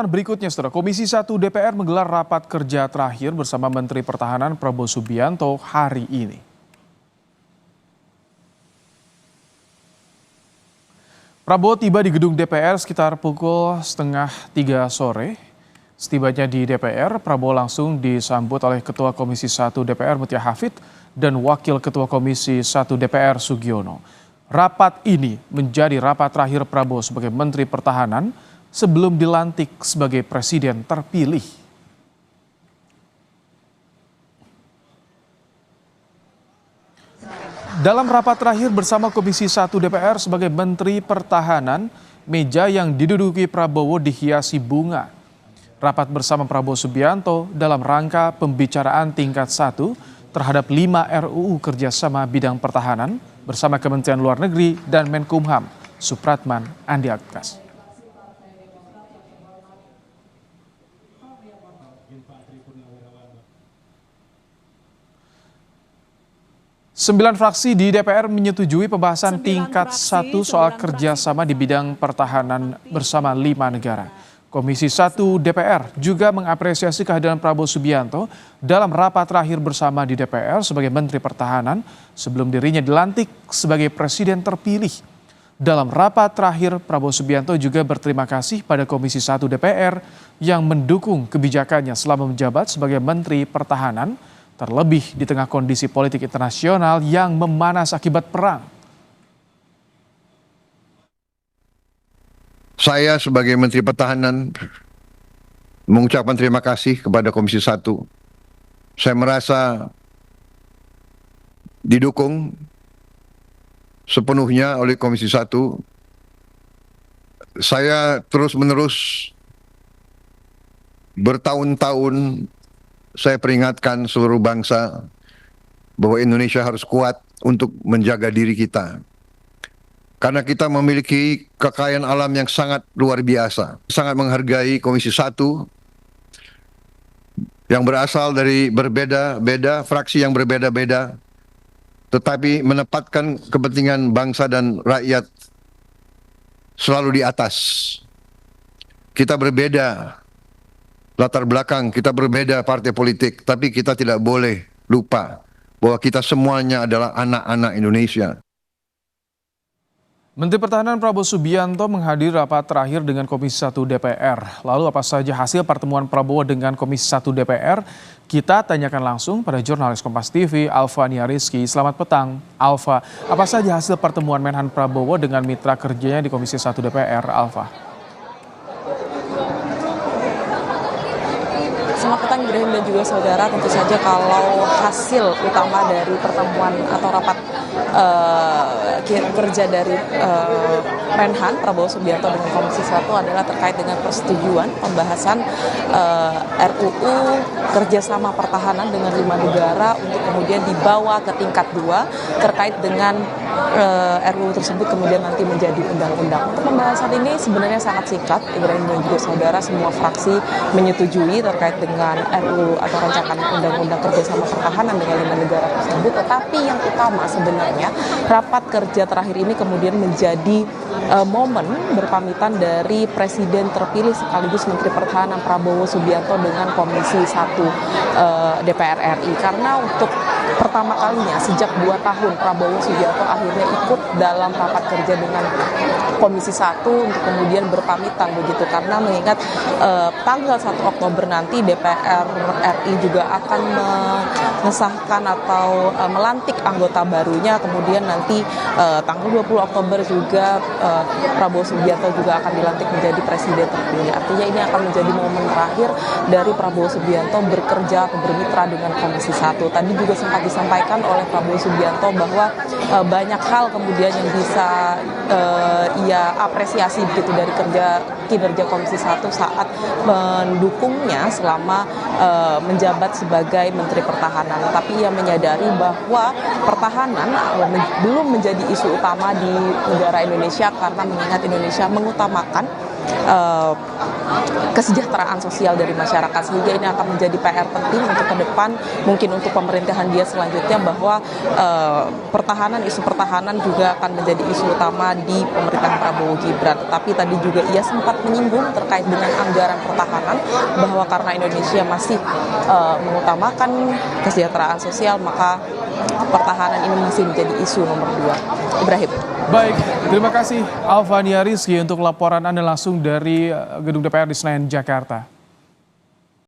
Berikutnya, Saudara, Komisi 1 DPR menggelar rapat kerja terakhir bersama Menteri Pertahanan Prabowo Subianto hari ini. Prabowo tiba di gedung DPR sekitar pukul setengah 3 sore. Setibanya di DPR, Prabowo langsung disambut oleh Ketua Komisi 1 DPR Mutia Hafid dan Wakil Ketua Komisi 1 DPR Sugiono. Rapat ini menjadi rapat terakhir Prabowo sebagai Menteri Pertahanan sebelum dilantik sebagai Presiden terpilih. Dalam rapat terakhir bersama Komisi 1 DPR sebagai Menteri Pertahanan, meja yang diduduki Prabowo dihiasi bunga. Rapat bersama Prabowo Subianto dalam rangka pembicaraan tingkat 1 terhadap 5 RUU kerjasama bidang pertahanan bersama Kementerian Luar Negeri dan Menkumham, Supratman Andi Aktas. 9 fraksi di DPR menyetujui pembahasan tingkat 1 soal kerjasama di bidang pertahanan bersama 5 negara. Komisi 1 DPR juga mengapresiasi kehadiran Prabowo Subianto dalam rapat terakhir bersama di DPR sebagai Menteri Pertahanan sebelum dirinya dilantik sebagai Presiden terpilih. Dalam rapat terakhir, Prabowo Subianto juga berterima kasih pada Komisi 1 DPR yang mendukung kebijakannya selama menjabat sebagai Menteri Pertahanan, terlebih di tengah kondisi politik internasional yang memanas akibat perang. Saya sebagai Menteri Pertahanan mengucapkan terima kasih kepada Komisi 1. Saya merasa didukung sepenuhnya oleh Komisi 1. Saya terus-menerus bertahun-tahun saya peringatkan seluruh bangsa bahwa Indonesia harus kuat untuk menjaga diri kita. Karena kita memiliki kekayaan alam yang sangat luar biasa. Sangat menghargai Komisi 1 yang berasal dari berbeda-beda, fraksi yang berbeda-beda, tetapi menempatkan kepentingan bangsa dan rakyat selalu di atas. Kita berbeda latar belakang, kita berbeda partai politik, tapi kita tidak boleh lupa bahwa kita semuanya adalah anak-anak Indonesia. Menteri Pertahanan Prabowo Subianto menghadiri rapat terakhir dengan Komisi 1 DPR. Lalu apa saja hasil pertemuan Prabowo dengan Komisi 1 DPR? Kita tanyakan langsung pada jurnalis Kompas TV, Alfa Niariski. Selamat petang, Alfa. Apa saja hasil pertemuan Menhan Prabowo dengan mitra kerjanya di Komisi 1 DPR, Alfa? Selamat petang Ibrahim dan juga saudara. Tentu saja kalau hasil utama dari pertemuan atau rapat kerja dari Menhan Prabowo Subianto dengan Komisi 1 adalah terkait dengan persetujuan pembahasan RUU kerjasama pertahanan dengan 5 negara untuk kemudian dibawa ke tingkat 2 terkait dengan RUU tersebut kemudian nanti menjadi undang-undang. Untuk pembahasan ini sebenarnya sangat singkat, Ibrahim dan juga saudara, semua fraksi menyetujui terkait dengan RUU atau rancangan undang-undang kerjasama pertahanan dengan 5 negara tersebut. Tetapi yang utama sebenarnya rapat kerja terakhir ini kemudian menjadi momen berpamitan dari Presiden terpilih sekaligus Menteri Pertahanan Prabowo Subianto dengan Komisi 1 DPR RI. Karena untuk pertama kalinya sejak 2 tahun Prabowo Subianto akhirnya ikut dalam rapat kerja dengan Komisi 1 untuk kemudian berpamitan begitu, karena mengingat tanggal 1 Oktober nanti DPR RI juga akan mengesahkan atau melantik anggota barunya, kemudian nanti tanggal 20 Oktober juga Prabowo Subianto juga akan dilantik menjadi Presiden terpilih. Artinya ini akan menjadi momen terakhir dari Prabowo Subianto bekerja atau bermitra dengan Komisi 1. Tadi juga sempat disampaikan oleh Prabowo Subianto bahwa banyak hal kemudian yang bisa ia apresiasi begitu dari kinerja Komisi 1 saat mendukungnya selama menjabat sebagai Menteri Pertahanan. Tapi ia menyadari bahwa pertahanan belum menjadi isu utama di negara Indonesia karena mengingat Indonesia mengutamakan kesejahteraan sosial dari masyarakat, sehingga ini akan menjadi PR penting untuk ke depan, mungkin untuk pemerintahan dia selanjutnya, bahwa isu pertahanan juga akan menjadi isu utama di pemerintahan Prabowo Gibran. Tapi tadi juga ia sempat menyinggung terkait dengan anggaran pertahanan, bahwa karena Indonesia masih mengutamakan kesejahteraan sosial, maka pertahanan ini masih menjadi isu nomor 2. Ibrahim. Baik, terima kasih Alvania Rizky untuk laporan Anda langsung dari Gedung DPR di Senayan, Jakarta.